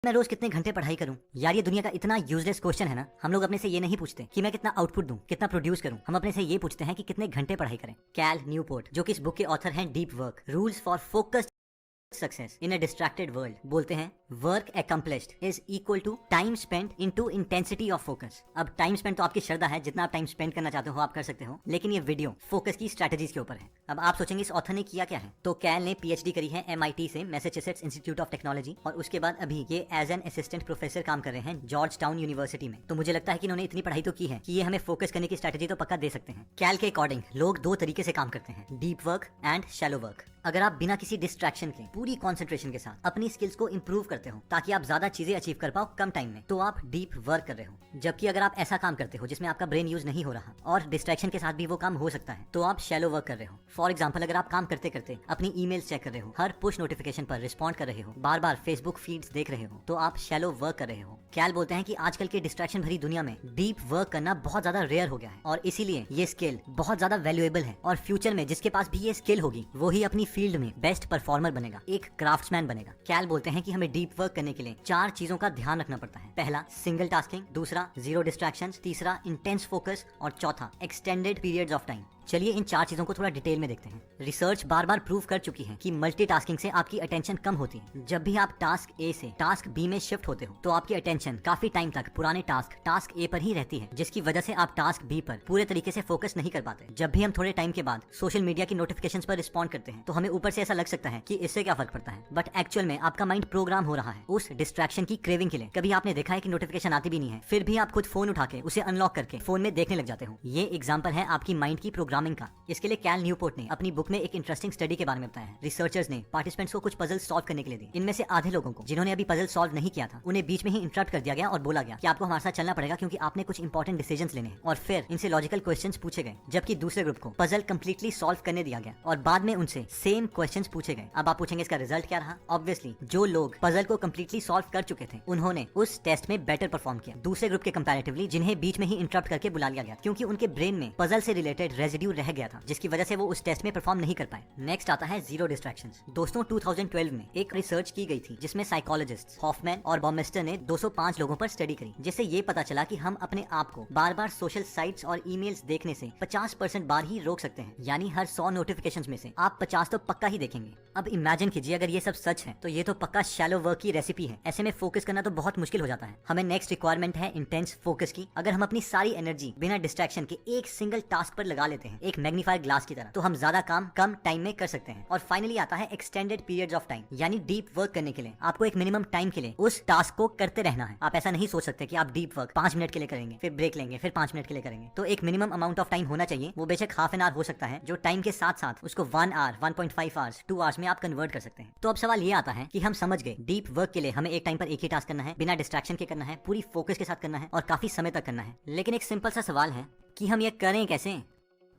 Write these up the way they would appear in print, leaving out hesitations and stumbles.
मैं रोज कितने घंटे पढ़ाई करूं? यार ये दुनिया का इतना यूजलेस क्वेश्चन है ना। हम लोग अपने से ये नहीं पूछते कि मैं कितना आउटपुट दूं, कितना प्रोड्यूस करूं। हम अपने से ये पूछते हैं कि कितने घंटे पढ़ाई करें। कैल न्यूपोर्ट, जो कि इस बुक के ऑथर हैं deep work, rules for focused success in a distracted world, बोलते हैं work accomplished is equal to time spent into intensity of focus. अब टाइम स्पेंट तो आपकी श्रद्धा है, जितना आप टाइम स्पेंड करना चाहते हो आप कर सकते हो, लेकिन ये वीडियो फोकस की स्ट्रेटजीज के ऊपर है। अब आप सोचेंगे इस ऑथर ने किया क्या है, तो कैल ने पीएचडी करी है MIT से, मैसेच्यूसेट्स इंस्टीट्यूट ऑफ टेक्नोलॉजी, और उसके बाद अभी ये एज एन असिस्टेंट प्रोफेसर काम कर रहे हैं जॉर्ज टाउन यूनिवर्सिटी में। तो मुझे लगता है कि इन्होंने इतनी पढ़ाई तो की है कि ये हमें फोकस करने की स्ट्रेटजी तो पक्का दे सकते हैं। कैल के अकॉर्डिंग लोग दो तरीके से काम करते हैं, deep work and shallow work. अगर आप बिना किसी डिस्ट्रैक्शन के पूरी कंसंट्रेशन के साथ अपनी स्किल्स को इंप्रूव करते हो ताकि आप ज्यादा चीजें अचीव कर पाओ कम टाइम में, तो आप डीप वर्क कर रहे हो। जबकि अगर आप ऐसा काम करते हो जिसमें आपका ब्रेन यूज नहीं हो रहा और डिस्ट्रैक्शन के साथ भी वो काम हो सकता है, तो आप शैलो वर्क कर रहे हो। फॉर एग्जाम्पल, अगर आप काम करते करते अपनी ईमेल्स चेक कर रहे हो, हर पुश नोटिफिकेशन पर रिस्पॉन्ड कर रहे हो, बार बार फेसबुक फीड्स देख रहे हो, तो आप शैलो वर्क कर रहे हो। कैल बोलते हैं कि आजकल के डिस्ट्रैक्शन भरी दुनिया में डीप वर्क करना बहुत ज्यादा रेयर हो गया है, और इसीलिए ये स्किल बहुत ज्यादा वैल्यूएबल है। और फ्यूचर में जिसके पास भी ये स्किल होगी वो ही अपनी फील्ड में बेस्ट परफॉर्मर बनेगा, एक क्राफ्ट्समैन बनेगा। कैल बोलते हैं कि हमें डीप वर्क करने के लिए 4 चीजों का ध्यान रखना पड़ता है। पहला, सिंगल टास्किंग, दूसरा, जीरो डिस्ट्रैक्शंस, तीसरा, इंटेंस फोकस, और चौथा, एक्सटेंडेड पीरियड्स ऑफ टाइम। चलिए इन 4 चीजों को थोड़ा डिटेल में देखते हैं। रिसर्च बार बार प्रूव कर चुकी है कि मल्टीटास्किंग से आपकी अटेंशन कम होती है। जब भी आप टास्क ए से टास्क बी में शिफ्ट होते हो तो आपकी अटेंशन काफी टाइम तक पुराने टास्क ए पर ही रहती है, जिसकी वजह से आप टास्क बी पर पूरे तरीके से फोकस नहीं कर पाते। जब भी हम थोड़े टाइम के बाद सोशल मीडिया की नोटिफिकेशंस पर रिस्पॉन्ड करते हैं तो हमें ऊपर से ऐसा लग सकता है कि इससे क्या फर्क पड़ता है, बट एक्चुअल में आपका माइंड प्रोग्राम हो रहा है उस डिस्ट्रैक्शन की क्रेविंग के लिए। कभी आपने देखा है कि नोटिफिकेशन आती भी नहीं है, फिर भी आप खुद फोन उठा के उसे अनलॉक करके फोन में देखने लग जाते हो। ये एग्जाम्पल है आपकी माइंड की प्रोग्रामिंग का। इसके लिए कैल न्यूपोर्ट ने अपनी बुक में एक इंटरेस्टिंग स्टडी के बारे में बताया है। रिसर्चर्स ने पार्टिसिपेंट्स को कुछ पजल सॉल्व करने के लिए दी। इनमें से आधे लोगों को, जिन्होंने अभी पजल सॉल्व नहीं किया था, उन्हें बीच में ही इंटरप्ट कर दिया गया और बोला गया कि आपको हमारे साथ चलना पड़ेगा क्योंकि आपने कुछ इंपॉर्टेंट डिसीजंस लेने हैं, और फिर इनसे लॉजिकल क्वेश्चंस पूछे गए। जबकि दूसरे ग्रुप को पजल कंप्लीटली सॉल्व करने दिया गया और बाद में उनसे सेम क्वेश्चंस पूछे गए। अब आप पूछेंगे इसका रिजल्ट क्या रहा। ऑब्वियसली जो लोग पजल को कंप्लीटली सॉल्व कर चुके थे उन्होंने उस टेस्ट में बेटर परफॉर्म किया दूसरे ग्रुप के कंपैरेटिवली, जिन्हें बीच में ही इंटरप्ट करके बुला लिया गया क्योंकि उनके ब्रेन में पजल से रिलेटेड रेजिड्यू रह गया था, जिसकी वजह से वो उस टेस्ट में परफॉर्म नहीं कर पाए। नेक्स्ट आता है जीरो डिस्ट्रैक्शंस। दोस्तों 2012 में एक रिसर्च की गई थी जिसमें साइकोलॉजिस्ट हॉफमैन और बॉमेस्टर ने 205 लोगों पर स्टडी करी, जिससे ये पता चला कि हम अपने आप को बार बार सोशल साइट्स और ईमेल्स देखने से 50% बार ही रोक सकते हैं। यानी हर 100 नोटिफिकेशंस में से आप 50 तो पक्का ही देखेंगे। अब इमेजिन कीजिए अगर ये सब सच है तो ये तो पक्का शैलो वर्क की रेसिपी है। ऐसे में फोकस करना तो बहुत मुश्किल हो जाता है। हमें नेक्स्ट रिक्वायरमेंट है इंटेंस फोकस की। अगर हम अपनी सारी एनर्जी बिना डिस्ट्रैक्शन के एक सिंगल टास्क पर लगा लेते हैं, एक मैग्नीफायर ग्लास की तरह, तो हम ज्यादा काम कम टाइम में कर सकते हैं। और फाइनली आता है एक्सटेंडेड पीरियड्स ऑफ टाइम, यानी डीप वर्क करने के लिए आपको एक मिनिमम टाइम के लिए उस टास्क को करते रहना है। आप ऐसा नहीं सोच सकते कि आप डीप वर्क 5 मिनट के लिए करेंगे, फिर ब्रेक लेंगे, फिर 5 मिनट के लिए करेंगे। तो एक मिनिमम अमाउंट ऑफ टाइम होना चाहिए। वो बेशक हाफ एन आवर हो सकता है, जो टाइम के साथ साथ उसको 1 आवर, 1.5 आवर्स, 2 आवर्स में आप कन्वर्ट कर सकते हैं। तो अब सवाल ये आता है कि हम समझ गए डीप वर्क के लिए हमें एक टाइम पर एक ही टास्क करना है, बिना डिस्ट्रैक्शन के करना है, पूरी फोकस के साथ करना है और काफी समय तक करना है। लेकिन एक सिंपल सा सवाल है कि हम ये करें कैसे।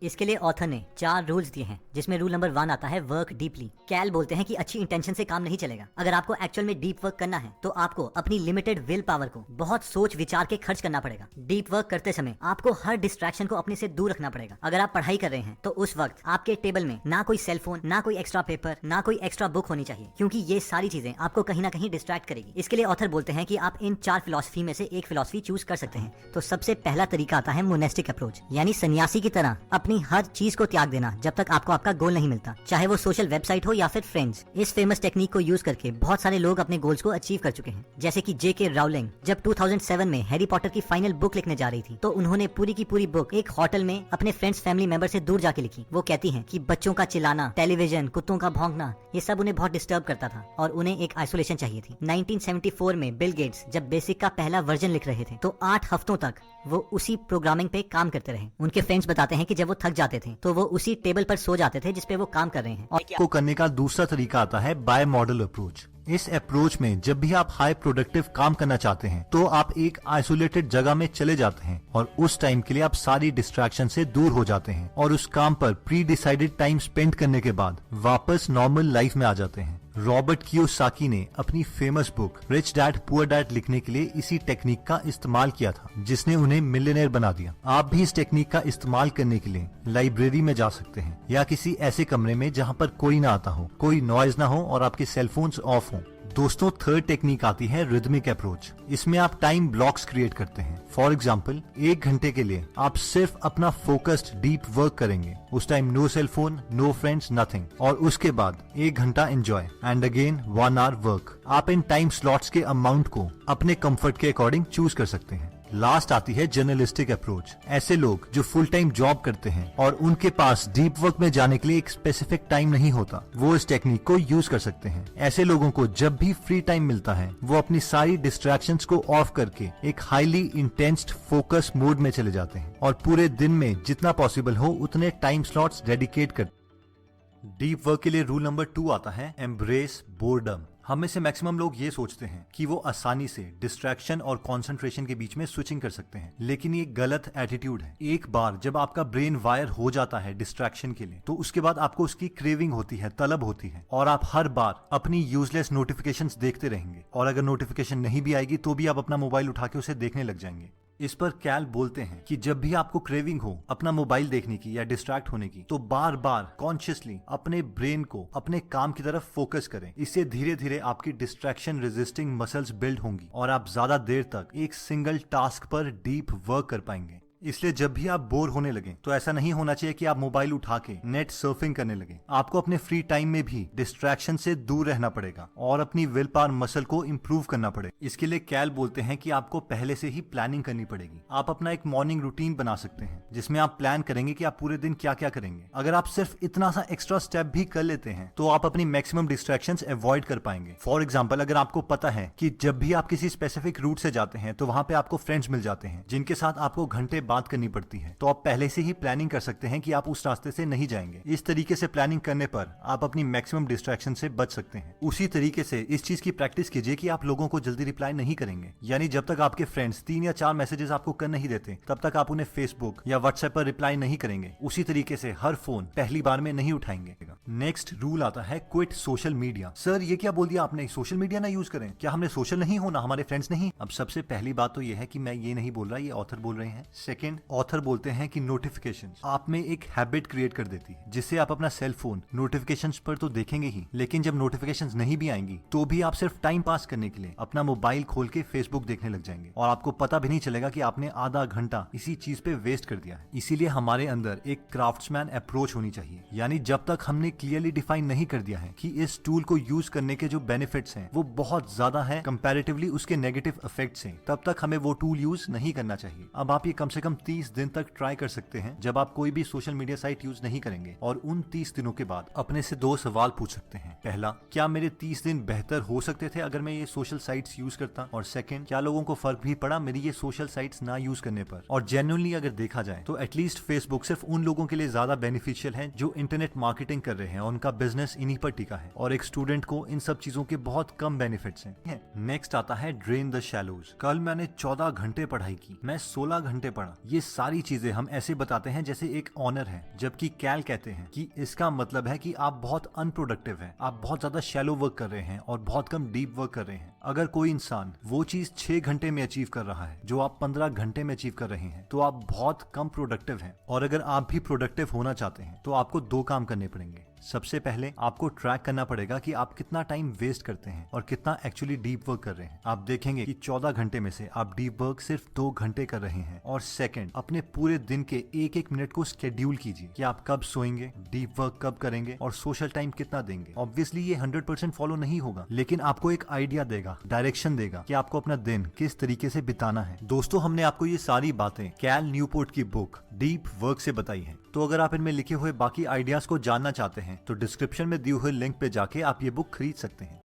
इसके लिए ऑथर ने 4 रूल्स दिए हैं, जिसमें रूल नंबर 1 आता है वर्क डीपली। कैल बोलते हैं कि अच्छी इंटेंशन से काम नहीं चलेगा। अगर आपको एक्चुअल में डीप वर्क करना है तो आपको अपनी लिमिटेड विल पावर को बहुत सोच विचार के खर्च करना पड़ेगा। डीप वर्क करते समय आपको हर डिस्ट्रैक्शन को अपने से दूर रखना पड़ेगा। अगर आप पढ़ाई कर रहे हैं तो उस वक्त आपके टेबल में ना कोई सेलफोन, ना कोई एक्स्ट्रा पेपर, ना कोई एक्स्ट्रा बुक होनी चाहिए, क्योंकि ये सारी चीजें आपको कहीं ना कहीं डिस्ट्रैक्ट करेगी। इसके लिए ऑथर बोलते हैं कि आप इन 4 फिलॉसफी में से एक फिलॉसफी चूज कर सकते हैं। तो सबसे पहला तरीका आता है मोनेस्टिक अप्रोच, यानी सन्यासी की तरह अपनी हर चीज को त्याग देना जब तक आपको आपका गोल नहीं मिलता, चाहे वो सोशल वेबसाइट हो या फिर फ्रेंड्स। इस फेमस टेक्निक को यूज करके बहुत सारे लोग अपने गोल्स को अचीव कर चुके हैं, जैसे कि J.K. राउलिंग जब 2007 में हैरी पॉटर की फाइनल बुक लिखने जा रही थी तो उन्होंने पूरी की पूरी बुक एक होटल में अपने फ्रेंड्स फैमिली मेंबर से दूर जाके लिखी। वो कहती हैं कि बच्चों का चिल्लाना, टेलीविजन, कुत्तों का भौंकना, ये सब उन्हें बहुत डिस्टर्ब करता था और उन्हें एक आइसोलेशन चाहिए थी। 1974 में बिल गेट्स जब बेसिक का पहला वर्जन लिख रहे थे तो 8 हफ्तों तक वो उसी प्रोग्रामिंग पे काम करते रहे। उनके फ्रेंड्स बताते हैं कि जब वो थक जाते थे तो वो उसी टेबल पर सो जाते थे जिसपे वो काम कर रहे हैं। और को करने का दूसरा तरीका आता है बाय मॉडल अप्रोच। इस अप्रोच में जब भी आप हाई प्रोडक्टिव काम करना चाहते हैं तो आप एक आइसोलेटेड जगह में चले जाते हैं और उस टाइम के लिए आप सारी डिस्ट्रैक्शन से दूर हो जाते हैं और उस काम पर प्री डिसाइडेड टाइम स्पेंड करने के बाद वापस नॉर्मल लाइफ में आ जाते हैं। रॉबर्ट कियोसाकी ने अपनी famous book rich dad poor dad लिखने के लिए इसी टेक्निक का इस्तेमाल किया था, जिसने उन्हें मिलियनेयर बना दिया। आप भी इस टेक्निक का इस्तेमाल करने के लिए लाइब्रेरी में जा सकते हैं या किसी ऐसे कमरे में जहाँ पर कोई ना आता हो, कोई नॉइज ना हो और आपके सेलफोन्स ऑफ हो। दोस्तों थर्ड टेक्निक आती है रिदमिक अप्रोच। इसमें आप टाइम ब्लॉक्स क्रिएट करते हैं। फॉर एग्जाम्पल 1 घंटे के लिए आप सिर्फ अपना फोकस्ड डीप वर्क करेंगे। उस time no cell phone, no friends, nothing. और उसके बाद 1 घंटा enjoy and again 1 hour work. आप इन टाइम स्लॉट्स के अमाउंट को अपने कंफर्ट के अकॉर्डिंग चूज कर सकते हैं। लास्ट आती है जर्नलिस्टिक अप्रोच। ऐसे लोग जो फुल टाइम जॉब करते हैं और उनके पास डीप वर्क में जाने के लिए एक स्पेसिफिक टाइम नहीं होता, वो इस टेक्निक को यूज कर सकते हैं। ऐसे लोगों को जब भी फ्री टाइम मिलता है वो अपनी सारी डिस्ट्रैक्शंस को ऑफ करके एक हाईली इंटेंस्ड फोकस मोड में चले जाते हैं और पूरे दिन में जितना पॉसिबल हो उतने टाइम स्लॉट्स डेडिकेट करते हैं। डीप वर्क के लिए रूल नंबर 2 आता है एम्ब्रेस बोर्डम। हम में से मैक्सिमम लोग ये सोचते हैं कि वो आसानी से डिस्ट्रैक्शन और कंसंट्रेशन के बीच में स्विचिंग कर सकते हैं, लेकिन ये गलत एटीट्यूड है। एक बार जब आपका ब्रेन वायर हो जाता है डिस्ट्रैक्शन के लिए, तो उसके बाद आपको उसकी क्रेविंग होती है, तलब होती है, और आप हर बार अपनी यूजलेस नोटिफिकेशंस देखते रहेंगे। और अगर नोटिफिकेशन नहीं भी आएगी तो भी आप अपना मोबाइल उठा के उसे देखने लग जाएंगे। इस पर कैल बोलते हैं कि जब भी आपको क्रेविंग हो अपना मोबाइल देखने की या डिस्ट्रैक्ट होने की, तो बार बार कॉन्शियसली अपने ब्रेन को अपने काम की तरफ फोकस करें। इससे धीरे धीरे आपकी डिस्ट्रैक्शन रेजिस्टिंग मसल्स बिल्ड होंगी और आप ज्यादा देर तक एक सिंगल टास्क पर डीप वर्क कर पाएंगे। इसलिए जब भी आप बोर होने लगे तो ऐसा नहीं होना चाहिए कि आप मोबाइल उठा के नेट सर्फिंग करने लगे। आपको अपने फ्री टाइम में भी डिस्ट्रैक्शन से दूर रहना पड़ेगा और अपनी विल पावर मसल को इम्प्रूव करना पड़ेगा। इसके लिए कैल बोलते हैं कि आपको पहले से ही प्लानिंग करनी पड़ेगी। आप अपना एक मॉर्निंग रूटीन बना सकते हैं जिसमें आप प्लान करेंगे कि आप पूरे दिन क्या क्या करेंगे। अगर आप सिर्फ इतना सा एक्स्ट्रा स्टेप भी कर लेते हैं तो आप अपनी मैक्सिमम डिस्ट्रैक्शंस अवॉइड कर पाएंगे। फॉर एग्जाम्पल, अगर आपको पता है कि जब भी आप किसी स्पेसिफिक रूट से जाते हैं तो वहां पे आपको फ्रेंड्स मिल जाते हैं जिनके साथ आपको घंटे बात करनी पड़ती है, तो आप पहले से ही प्लानिंग कर सकते हैं कि आप उस रास्ते से नहीं जाएंगे। इस तरीके से प्लानिंग करने पर आप अपनी मैक्सिमम डिस्ट्रैक्शन से बच सकते हैं। उसी तरीके से इस चीज की प्रैक्टिस कीजिए कि आप लोगों को जल्दी रिप्लाई नहीं करेंगे। यानी जब तक आपके फ्रेंड्स 3 या 4 मैसेजेस आपको कर नहीं देते तब तक आप उन्हें फेसबुक या व्हाट्सएप पर रिप्लाई नहीं करेंगे। उसी तरीके से हर फोन पहली बार में नहीं उठाएंगे। नेक्स्ट रूल आता है क्विट सोशल मीडिया। सर ये क्या बोल दिया आपने, सोशल मीडिया ना यूज करें? क्या हमने सोशल नहीं होना, हमारे फ्रेंड्स नहीं? अब सबसे पहली बात तो यह है कि मैं ये नहीं बोल रहा, ये ऑथर बोल रहे हैं। सेकंड, ऑथर बोलते हैं कि नोटिफिकेशंस आप में एक हैबिट क्रिएट कर देती है जिससे आप अपना सेल फोन नोटिफिकेशंस पर तो देखेंगे ही, लेकिन जब नोटिफिकेशंस नहीं भी आएंगी तो भी आप सिर्फ टाइम पास करने के लिए अपना मोबाइल खोल के फेसबुक देखने लग जाएंगे और आपको पता भी नहीं चलेगा कि आपने आधा घंटा इसी चीज पे वेस्ट कर दिया है। इसीलिए हमारे अंदर एक क्राफ्ट्समैन अप्रोच होनी चाहिए। यानी जब तक हमने क्लियरली डिफाइन नहीं कर दिया है कि इस टूल को यूज करने के जो बेनिफिट्स हैं वो बहुत ज्यादा है कंपैरेटिवली उसके नेगेटिव इफेक्ट्स हैं, तब तक हमें वो टूल यूज नहीं करना चाहिए। अब आप ये कम से कम 30 दिन तक ट्राई कर सकते हैं जब आप कोई भी सोशल मीडिया साइट यूज नहीं करेंगे, और उन 30 दिनों के बाद अपने से 2 सवाल पूछ सकते हैं। पहला, क्या मेरे 30 दिन बेहतर हो सकते थे अगर मैं ये सोशल साइट्स यूज करता? और सेकंड, क्या लोगों को फर्क भी पड़ा मेरी ये सोशल साइट्स ना यूज करने पर? और जेन्युइनली अगर देखा जाए तो एटलीस्ट फेसबुक सिर्फ उन लोगों के लिए ज्यादा बेनिफिशियल है जो इंटरनेट मार्केटिंग कर रहे हैं और उनका बिजनेस इन्हीं पर टिका है, और एक स्टूडेंट को इन सब चीजों के बहुत कम बेनिफिट्स हैं। नेक्स्ट आता है ड्रेन द शैलोज। कल मैंने 14 घंटे पढ़ाई की, मैं 16 घंटे पढ़ा। ये सारी चीजें हम ऐसे बताते हैं जैसे एक ऑनर है, जबकि कैल कहते हैं कि इसका मतलब है कि आप बहुत अनप्रोडक्टिव हैं, आप बहुत ज्यादा शैलो वर्क कर रहे हैं और बहुत कम डीप वर्क कर रहे हैं। अगर कोई इंसान वो चीज 6 घंटे में अचीव कर रहा है जो आप 15 घंटे में अचीव कर रहे हैं, तो आप बहुत कम प्रोडक्टिव हैं। और अगर आप भी प्रोडक्टिव होना चाहते हैं तो आपको 2 काम करने पड़ेंगे। सबसे पहले आपको ट्रैक करना पड़ेगा कि आप कितना टाइम वेस्ट करते हैं और कितना एक्चुअली डीप वर्क कर रहे हैं। आप देखेंगे कि 14 घंटे में से आप डीप वर्क सिर्फ 2 घंटे कर रहे हैं। और सेकंड, अपने पूरे दिन के 1-1 मिनट को शेड्यूल कीजिए कि आप कब सोएंगे, डीप वर्क कब करेंगे और सोशल टाइम कितना देंगे। ऑब्वियसली ये 100% फॉलो नहीं होगा, लेकिन आपको एक आइडिया देगा, डायरेक्शन देगा कि आपको अपना दिन किस तरीके से बिताना है। दोस्तों, हमने आपको ये सारी बातें कैल न्यूपोर्ट की बुक डीप वर्क से बताई है। तो अगर आप इनमें लिखे हुए बाकी आइडियाज को जानना चाहते हैं तो डिस्क्रिप्शन में दिए हुए लिंक पे जाके आप ये बुक खरीद सकते हैं।